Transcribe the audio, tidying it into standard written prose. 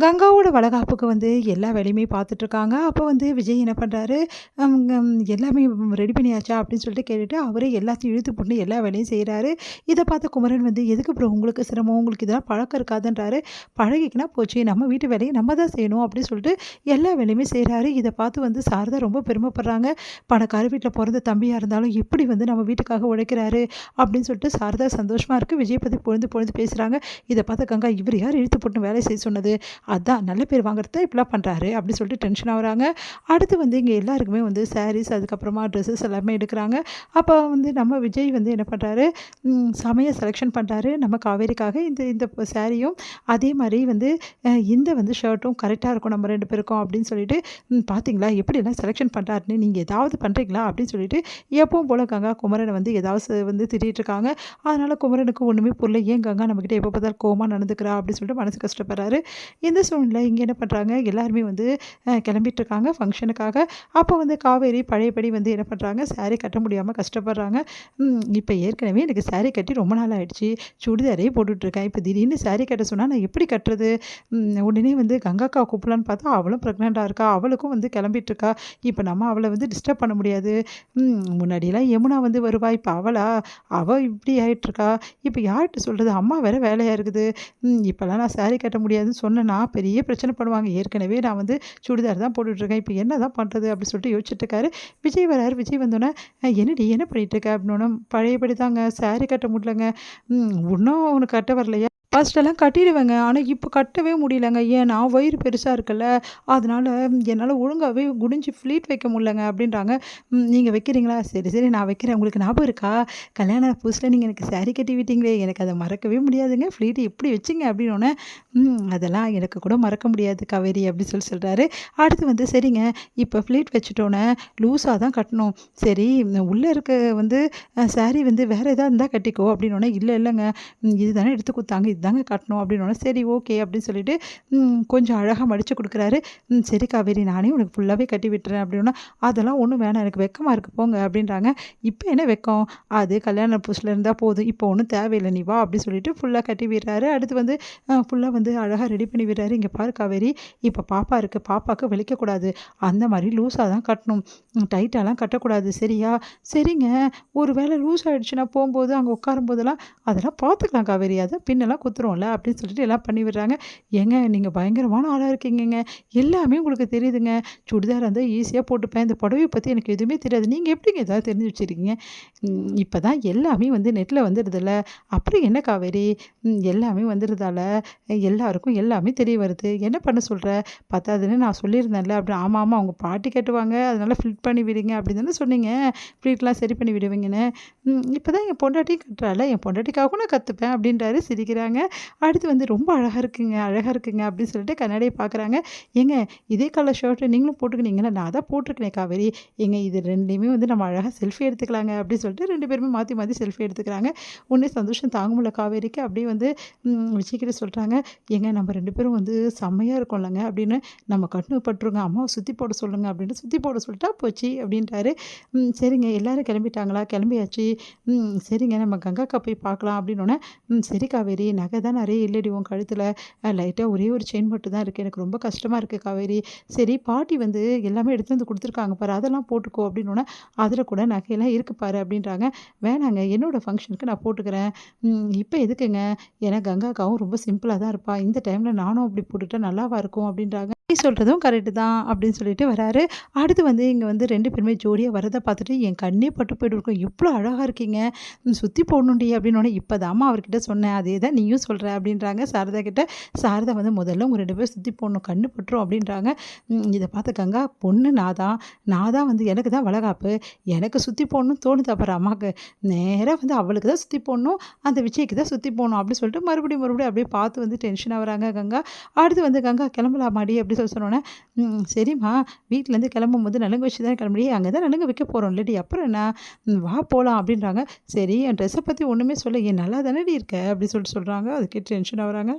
கங்காவோட வளகாப்புக்கு எல்லா வேலையுமே பார்த்துட்ருக்காங்க. அப்போ விஜய் என்ன பண்றாரு, எல்லாமே ரெடி பண்ணியாச்சா? அப்படின்னு சொல்லிட்டு கேட்டுட்டு, அவரே எல்லாத்தையும் இழுத்து போட்டு எல்லா வேலையும் செய்றாரு. இத பார்த்த குமரன் "எதுக்கு ப்ரோ உங்களுக்கு சிரமம்? உங்களுக்கு இதெல்லாம் பழக்கம் இருக்காதுன்றாரு." "பழகிக்கினா போச்சு. நம்ம வீட்டு வேலைய நம்ம தான் செய்யணும்." அப்படின்னு சொல்லிட்டு எல்லா வேலையுமே செய்றாரு. இத பார்த்து சாரதா ரொம்ப பெருமைப்படுறாங்க. பணக்கார வீட்ல பொறந்த தம்பியா இருந்தாலும் இப்படி நம்ம வீட்டுக்காக உழைக்கிறாரு அப்படின்னு சொல்லிட்டு சாரதா சந்தோஷமா இருக்கு. விஜய் பத்தி புகழ்ந்து புகழ்ந்து பேசுறாங்க. இத பார்த்த கங்கா, "இவரு யார் இழுத்து போட்டு வேலை செய்ய சொன்னது? அதான் நல்ல பேர் வாங்குறது தான் இப்படிலாம் பண்ணுறாரு." அப்படின்னு சொல்லிட்டு டென்ஷன் ஆகுறாங்க. அடுத்து இங்கே எல்லாருக்குமே சாரீஸ், அதுக்கப்புறமா ட்ரெஸ்ஸஸ் எல்லாமே எடுக்கிறாங்க. அப்போ நம்ம விஜய் என்ன பண்ணுறாரு, செமையா செலெக்ஷன் பண்ணுறாரு நம்ம காவேரிக்காக. இந்த இந்த சாரியும் அதே மாதிரி இந்த ஷர்ட்டும் கரெக்டாக இருக்கும் நம்ம 2 பேருக்கும் அப்படின்னு சொல்லிட்டு, பார்த்தீங்களா எப்படியெல்லாம் செலெக்ஷன் பண்ணுறாருன்னு, நீங்கள் ஏதாவது பண்ணுறீங்களா அப்படின்னு சொல்லிட்டு எப்பவும் போல் கங்கா குமரனை ஏதாவது திட்டிகிட்டு இருக்காங்க. அதனால் குமரனுக்கு ஒன்றுமே புரியல. ஏன் கங்கா நம்மக்கிட்ட எப்போ பார்த்தாலும் கோவமாக நடந்துக்கிறா அப்படின்னு சொல்லிட்டு மனசு கஷ்டப்படுறாரு. இந்த சூழ்நிலை இங்கே என்ன பண்ணுறாங்க, எல்லாருமே கிளம்பிட்டுருக்காங்க ஃபங்க்ஷனுக்காக. அப்போ காவேரி பழையபடி என்ன பண்ணுறாங்க, சாரீ கட்ட முடியாமல் கஷ்டப்படுறாங்க. இப்போ ஏற்கனவே எனக்கு சாரீ கட்டி ரொம்ப நாள் ஆகிடுச்சு, சுடிதாரே போட்டுட்ருக்கேன். இப்போ திடீர்னு சாரீ கட்ட சொன்னால் நான் எப்படி கட்டுறது? உடனே கங்காக்கா கூப்பிடலான்னு பார்த்தா அவளும் ப்ரெக்னெண்ட்டாக இருக்கா, அவளுக்கும் கிளம்பிட்டுருக்கா. இப்போ நம்ம அவளை டிஸ்டர்ப் பண்ண முடியாது. முன்னாடியெல்லாம் யமுனா வருவா, இப்போ அவள் இப்படி ஆகிட்டுருக்கா. இப்போ யார்கிட்ட சொல்கிறது? அம்மா வேறு வேலையாக இருக்குது. இப்போல்லாம் நான் சாரீ கட்ட முடியாதுன்னு சொன்னேன்னா பெரிய பிரச்சனை பண்ணுவாங்க. ஏற்கனவே நான் சுடிதார் தான் போட்டுட்ருக்கேன், இப்போ என்ன தான் பண்ணுறது அப்படின்னு சொல்லிட்டு யோசிச்சுட்டு இருக்காரு. விஜய் வராரு. விஜய் வந்தோடனே, என்னடி என்ன பண்ணிகிட்ருக்க அப்படின்னோடனே, பழையபடி தாங்க சாரீ கட்ட முடியலங்க. இன்னும் உனக்கு கட்ட வரலையா? ஃபர்ஸ்ட்டெல்லாம் கட்டிடுவேங்க. ஆனால் இப்போ கட்டவே முடியலங்க. ஏன்னா வயிறு பெருசாக இருக்குல்ல, அதனால என்னால் ஒழுங்காகவே குனிஞ்சு ஃப்ளீட் வைக்க முடியலங்க அப்படின்றாங்க. நீங்கள் வைக்கிறீங்களா? சரி சரி நான் வைக்கிறேன். உங்களுக்கு ஞாபகம் இருக்கா? கல்யாண புதுசில் நீங்கள் எனக்கு சாரீ கட்டி விட்டீங்களே, எனக்கு அதை மறக்கவே முடியாதுங்க. ஃப்ளீட் எப்படி வச்சிங்க அப்படின்னோடனே, அதெல்லாம் எனக்கு கூட மறக்க முடியாது காவேரி அப்படி சொல்கிறாரு. அடுத்து சரிங்க, இப்போ ஃப்ளீட் வச்சுட்டோன்னே லூஸாக தான் கட்டணும். சரி, உள்ளே இருக்க சாரீ வேறு எதாவது இருந்தால் கட்டிக்கோ அப்படின்னோடனே, இல்லை இல்லைங்க, இது தானே எடுத்து கொடுத்தாங்க, இதுதாங்க கட்டணும் அப்படின்னோடனே, சரி ஓகே அப்படின்னு சொல்லிட்டு கொஞ்சம் அழகாக மடித்து கொடுக்குறாரு. சரி காவேரி, நானே உனக்கு ஃபுல்லாகவே கட்டி விட்டுறேன் அப்படின்னா, அதெல்லாம் ஒன்றும் வேணாம், எனக்கு வெக்கமாக இருக்குது போங்க அப்படின்றாங்க. இப்போ என்ன வெக்கம்? அது கல்யாண புதுசில் இருந்தால் போதும், இப்போ ஒன்றும் தேவையில்லை, நீ வா அப்படின்னு சொல்லிட்டு ஃபுல்லாக கட்டி விடுறாரு. அடுத்து ஃபுல்லாக அழகாக ரெடி பண்ணி விடுறாரு. இங்கே பாரு காவேரி, இப்போ பாப்பா இருக்குது, பாப்பாவுக்கு வலிக்கக்கூடாது, அந்த மாதிரி லூஸாக தான் கட்டணும், டைட்டாலாம் கட்டக்கூடாது, சரியா? சரிங்க, ஒரு வேளை லூஸ் ஆகிடுச்சுன்னா போகும்போது அங்கே உட்காரும்போதெல்லாம் அதெல்லாம் பார்த்துக்கலாம் காவேரி, அதை பின்னெல்லாம் குத்துருவோம்ல அப்படின்னு சொல்லிட்டு எல்லாம் பண்ணி விடுறாங்க. ஏங்க நீங்கள் பயங்கரமான ஆளாக இருக்கீங்கங்க, எல்லாமே உங்களுக்கு தெரியுதுங்க. சுடிதார் ஈஸியாக போட்டுப்பேன், இந்த புடவையை பற்றி எனக்கு எதுவுமே தெரியாது, நீங்கள் எப்படிங்க ஏதாவது தெரிஞ்சு வச்சுருக்கீங்க? இப்போ தான் எல்லாமே நெட்டில் வந்துடுதில்ல, அப்புறம் என்ன காவேரி, எல்லாமே வந்துடுறதால எல்லாருக்கும் எல்லாமே தெரிய வருது, என்ன பண்ண சொல்கிற? பத்தாதுன்னு நான் சொல்லியிருந்தேன்ல அப்படி. ஆமாம் ஆமாம், அவங்க பாட்டி கட்டுவாங்க, அதனால் ஃபிட் பண்ணி விடுங்க அப்படின்னு தானே சொன்னீங்க, ஃப்ளீட்லாம் சரி பண்ணி விடுவீங்கன்னு. இப்போ தான் என் பொண்டாட்டியும் கட்டுறாள், என் பொண்டாட்டிக்காகவும் நான் கற்றுப்பேன் அப்படின்றாரு. சிரிக்கிறாங்க. அடுத்து ரொம்ப அழகாக இருக்குங்க, அழகாக இருக்குங்க அப்படின்னு சொல்லிட்டு கண்ணாடியை பார்க்குறாங்க. ஏங்க, இதே கலர் ஷர்ட்டு நீங்களும் போட்டுக்கினீங்களா? நான் தான் போட்டிருக்கேனே காவேரி. ஏங்க, இது ரெண்டையுமே நம்ம அழகாக செல்ஃபி எடுத்துக்கலாங்க அப்படின்னு சொல்லிட்டு 2 பேருமே மாற்றி மாற்றி செல்ஃபி எடுத்துக்கிறாங்க. உடனே சந்தோஷம் தாங்க முடியல காவேரிக்கு. அப்படியே விஜய்கிட்ட சொல்கிறாங்க, ஏங்க நம்ம 2 பேரும் செம்மையாக இருக்கோம்லங்க அப்படின்னு, நம்ம கட்டுனு பட்டுருங்க, அம்மாவை சுற்றி போட சொல்லுங்க அப்படின்னு சுற்றி போட சொல்லிட்டா போச்சு அப்படின்ட்டாரு. சரிங்க, எல்லோரும் கிளம்பிட்டாங்களா? கிளம்பியாச்சு. சரிங்க, நம்ம கங்காக்கா போய் பார்க்கலாம் அப்படின்னோடனே, சரி காவேரி, நகை தான் நிறைய இல்லடி உன் கழுத்தில், லைட்டாக ஒரே ஒரு செயின் மட்டும் தான் இருக்குது, எனக்கு ரொம்ப கஷ்டமாக இருக்குது காவேரி. சரி, பாட்டி எல்லாமே எடுத்து கொடுத்துருக்காங்க பாரு, அதெல்லாம் போட்டுக்கோ அப்படின்னோடனே, அதில் கூட நகையெல்லாம் இருக்குது பாரு அப்படின்றாங்க. வேணாங்க, என்னோடய ஃபங்க்ஷனுக்கு நான் போட்டுக்கிறேன், இப்போ எதுக்குங்க? ஏன்னா கங்காக்காவும் ரொம்ப சிம்பிளாக தான் இருப்பா, இந்த டைமில் நானும் அப்படி போட்டுட்டா நல்லாவா இருக்கும் அப்படின்றாங்க. நீ சொல்கிறதும் கரெக்டு தான் அப்படின்னு சொல்லிட்டு வராரு. அடுத்து இங்கே 2 பேருமே ஜோடியாக வரதை பார்த்துட்டு என் கண்ணே பட்டு போய்ட்டு, எவ்வளோ அழகாக இருக்கீங்க, சுற்றி போடணுண்டி அப்படின்னோடனே, இப்போ தாம்மா அவர்கிட்ட சொன்னேன், அதே தான் நீயும் சொல்கிற அப்படின்றாங்க சாரதா கிட்ட. சாரதா முதல்ல உங்கள் 2 பேரும் சுற்றி போடணும், கண்ணு பட்டுரும் அப்படின்றாங்க. இதை பார்த்த கங்கா, பொண்ணு நான் தான் எனக்கு தான் வளகாப்பு, எனக்கு சுற்றி போடணும்னு தோணுது, அப்புறம் அம்மாவுக்கு நேராக அவளுக்கு தான் சுற்றி போடணும், அந்த விஜய்க்கு தான் சுற்றி போடணும் அப்படின்னு சொல்லிட்டு மறுபடியும் அப்படியே பார்த்து டென்ஷனாக வராங்க கங்கா. அடுத்து கங்கா, கிளம்பலாமாடி அப்படி சொன்னோன்னே, சரிம்மா, வீட்டிலேருந்து கிளம்பும்போது நலுங்கு வச்சு தான் கிளம்பி, அங்கே தான் நலுங்கு வைக்க போகிறோம் இல்லடி, அப்புறம் என்ன, வா போகலாம் அப்படின்றாங்க. சரி, என் ட்ரெஸ்ஸை பற்றி ஒன்றுமே சொல்ல, ஏன் நல்லா தானடி இருக்க அப்படி சொல்லிட்டு சொல்கிறாங்க. அதுக்கே டென்ஷன் ஆகுறாங்க.